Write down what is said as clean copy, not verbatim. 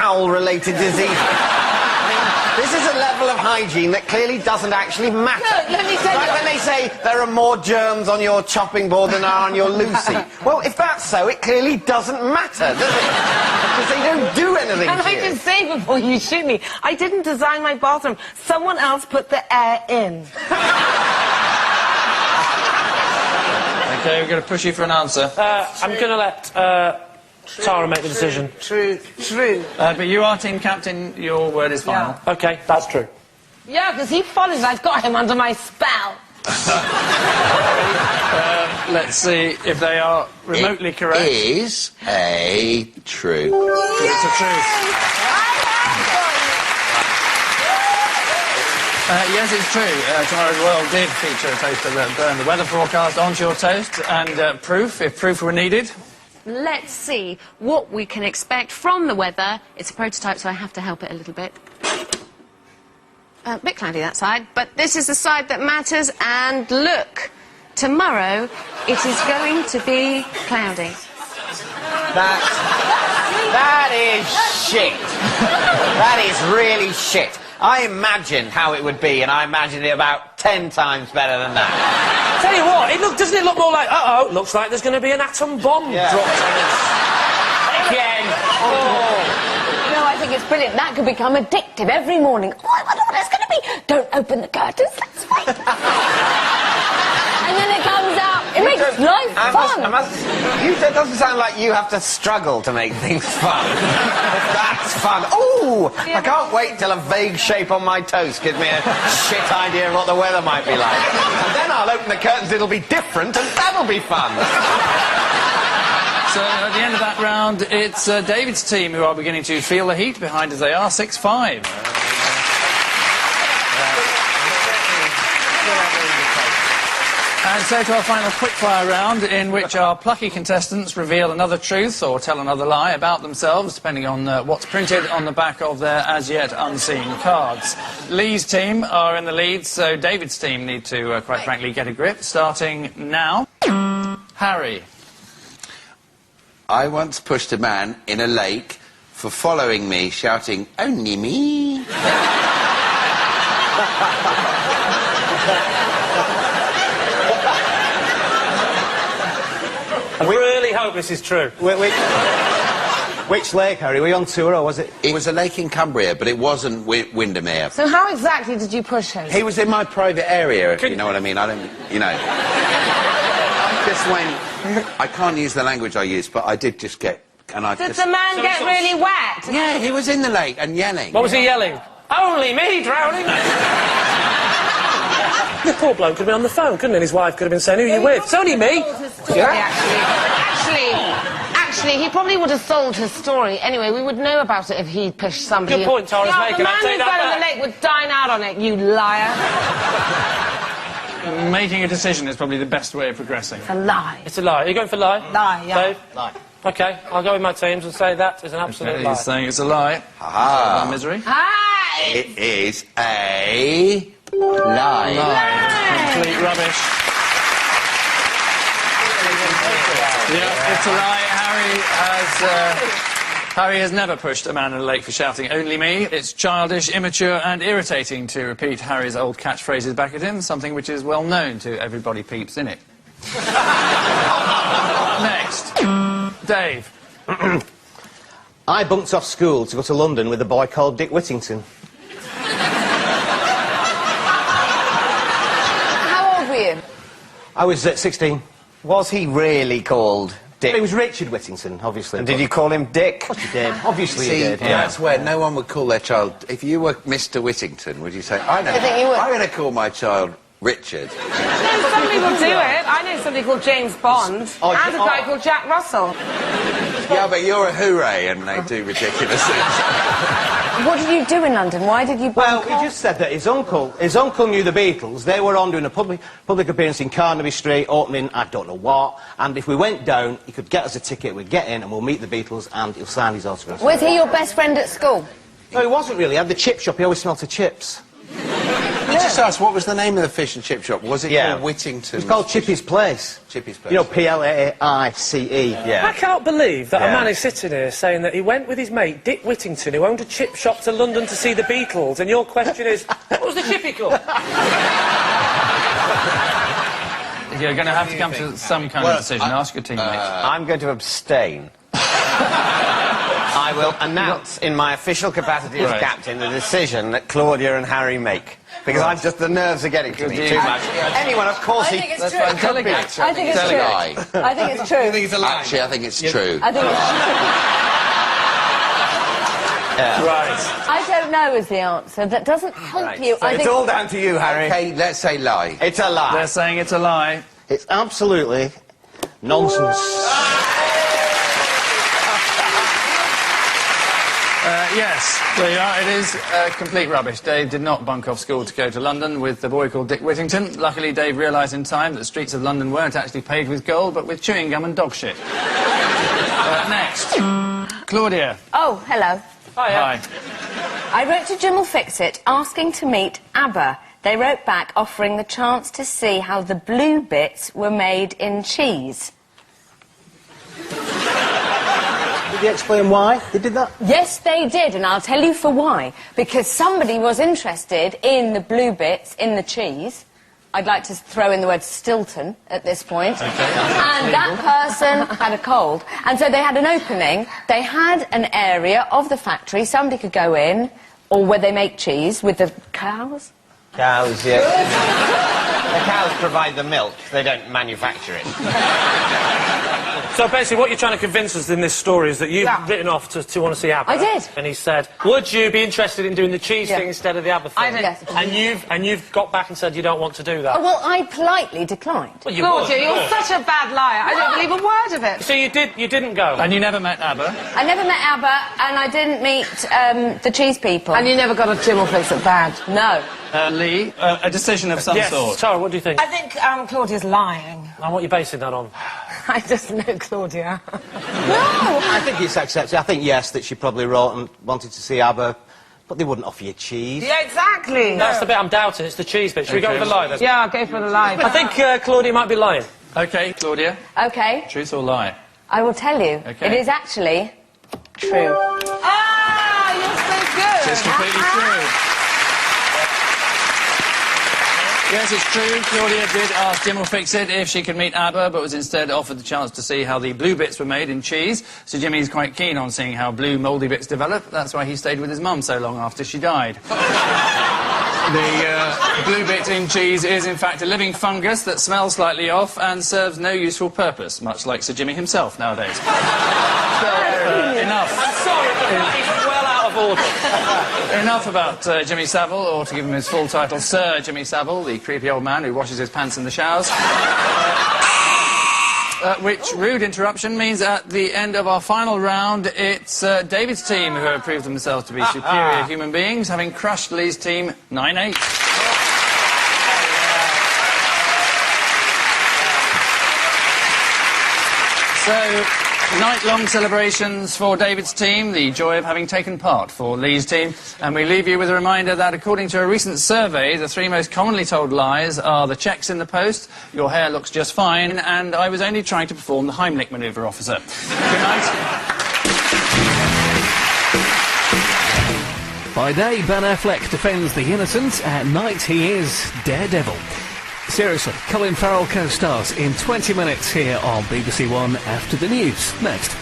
bowel-related disease. This is a level of hygiene that clearly doesn't actually matter. Look, let me tell you... Like when they say there are more germs on your chopping board than are on your Lucy. Well, if that's so, it clearly doesn't matter, does it? Because they don't do anything And to I you. can say before you shoot me, I didn't design my bathroom. Someone else put the air in. OK, we're going to push you for an answer. I'm going to let Tara make the decision. True. But you are team captain, your word is final. Yeah. OK, that's true. Yeah, because he follows. I've got him under my spell. Let's see if they are remotely correct. It is a true. It's a truth. Yes, it's true. Tomorrow's World did feature a toaster that burned the weather forecast onto your toast, and proof, if proof were needed. Let's see what we can expect from the weather. It's a prototype, so I have to help it a little bit. A bit cloudy that side, but this is the side that matters, and look, tomorrow it is going to be cloudy. That is shit. That is really shit. I imagined how it would be, and I imagined it about 10 times better than that. Tell you what, doesn't it look more like, uh-oh, looks like there's going to be an atom bomb dropped on us. Again. No, I think it's brilliant. That could become addictive every morning. Oh, I wonder what it's going to be. Don't open the curtains, let's wait. And then it comes out. It makes life fun. It doesn't sound like you have to struggle to make things fun. That's fun. Ooh, I can't wait till a vague shape on my toast gives me a shit idea of what the weather might be like. And then I'll open the curtains, it'll be different, and that'll be fun. So at the end of that round, it's David's team who are beginning to feel the heat behind as they are 6-5. And so to our final quickfire round, in which our plucky contestants reveal another truth or tell another lie about themselves, depending on what's printed on the back of their as-yet unseen cards. Lee's team are in the lead, so David's team need to, quite frankly, get a grip, starting now. Harry. I once pushed a man in a lake for following me, shouting, "Only me." I really hope this is true. Which lake, Harry? Were you on tour, or was it... It was a lake in Cumbria, but it wasn't Windermere. So how exactly did you push him? He was in my private area, if you know what I mean. I don't, you know. Just went... I can't use the language I use, but I did just get... And I Did just... the man get really wet? Yeah, he was in the lake and yelling. What was he yelling? Only me drowning! The poor bloke could have been on the phone, couldn't he? And his wife could have been saying, who are you with? It's only me! Actually, he probably would have sold his story. Anyway, we would know about it if he'd pushed somebody. Good point, Tara's making. The man who fell in the lake would dine out on it, you liar. Making a decision is probably the best way of progressing. It's a lie. It's a lie. Are you going for lie? Lie, yeah. Dave? Lie. OK, I'll go with my teams and say that is an absolute lie. He's saying it's a lie. Ah. Misery. Hi! It is a... lie. Complete rubbish. Yeah, it's a lie. Harry has never pushed a man in a lake for shouting, "Only me." It's childish, immature and irritating to repeat Harry's old catchphrases back at him, something which is well known to everybody peeps in it. Next, Dave. I bunked off school to go to London with a boy called Dick Whittington. How old were you? I was 16. Was he really called Dick? It was Richard Whittington, obviously. And did you call him Dick? Of course you did. Obviously See, you did. that's where no one would call their child... If you were Mr. Whittington, would you say, I think you would. I'm going to call my child Richard? No, some people do it. I know somebody called James Bond and a guy called Jack Russell. Yeah, but you're a hooray and they do ridiculous things. What did you do in London? Why did you Well, bunk he off? just said that his uncle knew the Beatles. They were on doing a public appearance in Carnaby Street, opening I don't know what, and if we went down, he could get us a ticket, we'd get in, and we'll meet the Beatles, and he'll sign his autograph. Was he your best friend at school? No, he wasn't really. He had the chip shop, he always smelled of chips. Let me just ask, what was the name of the fish and chip shop? Was it called Whittington? It's called Chippy's Place. Chippy's Place. You know, P-L-A-I-C-E. Yeah. I can't believe that a man is sitting here saying that he went with his mate, Dick Whittington, who owned a chip shop, to London to see the Beatles, and your question is, what was the chippy called? You're going to have to come to some kind of decision. Ask your teammates. I'm going to abstain. I will announce in my official capacity as captain the decision that Claudia and Harry make. Because the nerves are getting to me too much. Anyone, of course, I think it's true. I I think it's true. I think it's true. I think it's a lie. Actually, I think it's true. I think it's true. Right. I don't know is the answer. That doesn't help you. So it's all down to you, Harry. Okay, let's say lie. It's a lie. They're saying it's a lie. It's absolutely nonsense. Yes, there you are. It is complete rubbish. Dave did not bunk off school to go to London with the boy called Dick Whittington. Luckily, Dave realised in time that the streets of London weren't actually paved with gold, but with chewing gum and dog shit. Next. Claudia. Oh, hello. Hi. I wrote to Jim will Fix It asking to meet ABBA. They wrote back offering the chance to see how the blue bits were made in cheese. Did you explain why they did that? Yes, they did, and I'll tell you for why. Because somebody was interested in the blue bits in the cheese. I'd like to throw in the word Stilton at this point. Okay. And that person had a cold. And so they had an opening. They had an area of the factory somebody could go in, or where they make cheese, with the cows. Cows, yeah. The cows provide the milk. They don't manufacture it. So basically what you're trying to convince us in this story is that you've written off to want to see ABBA. I did. And he said, would you be interested in doing the cheese thing instead of the ABBA thing? I did. Yes. And you've got back and said you don't want to do that. Oh, well, I politely declined. Well, you Claudia, would. you're such a bad liar. I don't believe a word of it. So you didn't go? And you never met ABBA? I never met ABBA, and I didn't meet the cheese people. And you never got a Jim will Fix It badge. No. Lee, a decision of some yes. sort. Tara, what do you think? I think Claudia's lying. And what are you basing that on? I just know Claudia. No! I think it's accepted. I think, yes, that she probably wrote and wanted to see ABBA, but they wouldn't offer you cheese. Yeah, exactly. That's the bit I'm doubting. It's the cheese bit. Should we go with the lie then? Yeah, I'll go for the lie. I think Claudia might be lying. OK, Claudia. OK. Truth or lie? I will tell you. Okay. It is actually true. Ah, you're so good. It's completely true. Yes, it's true. Claudia did ask Jim will Fix It if she could meet ABBA, but was instead offered the chance to see how the blue bits were made in cheese. So Jimmy's quite keen on seeing how blue mouldy bits develop. That's why he stayed with his mum so long after she died. The blue bit in cheese is, in fact, a living fungus that smells slightly off and serves no useful purpose, much like Sir Jimmy himself nowadays. Enough. I'm sorry, but he's well out of order. Enough about Jimmy Savile, or to give him his full title, Sir Jimmy Savile, the creepy old man who washes his pants in the showers. Which rude interruption means at the end of our final round, it's David's team who have proved themselves to be superior human beings, having crushed Lee's team 9-8. So, night-long celebrations for David's team, the joy of having taken part for Lee's team. And we leave you with a reminder that according to a recent survey, the 3 most commonly told lies are the cheques in the post, your hair looks just fine, and I was only trying to perform the Heimlich manoeuvre, officer. Good night. By day, Ben Affleck defends the innocent. At night, he is Daredevil. Seriously, Colin Farrell co-stars in 20 minutes here on BBC One after the news. Next.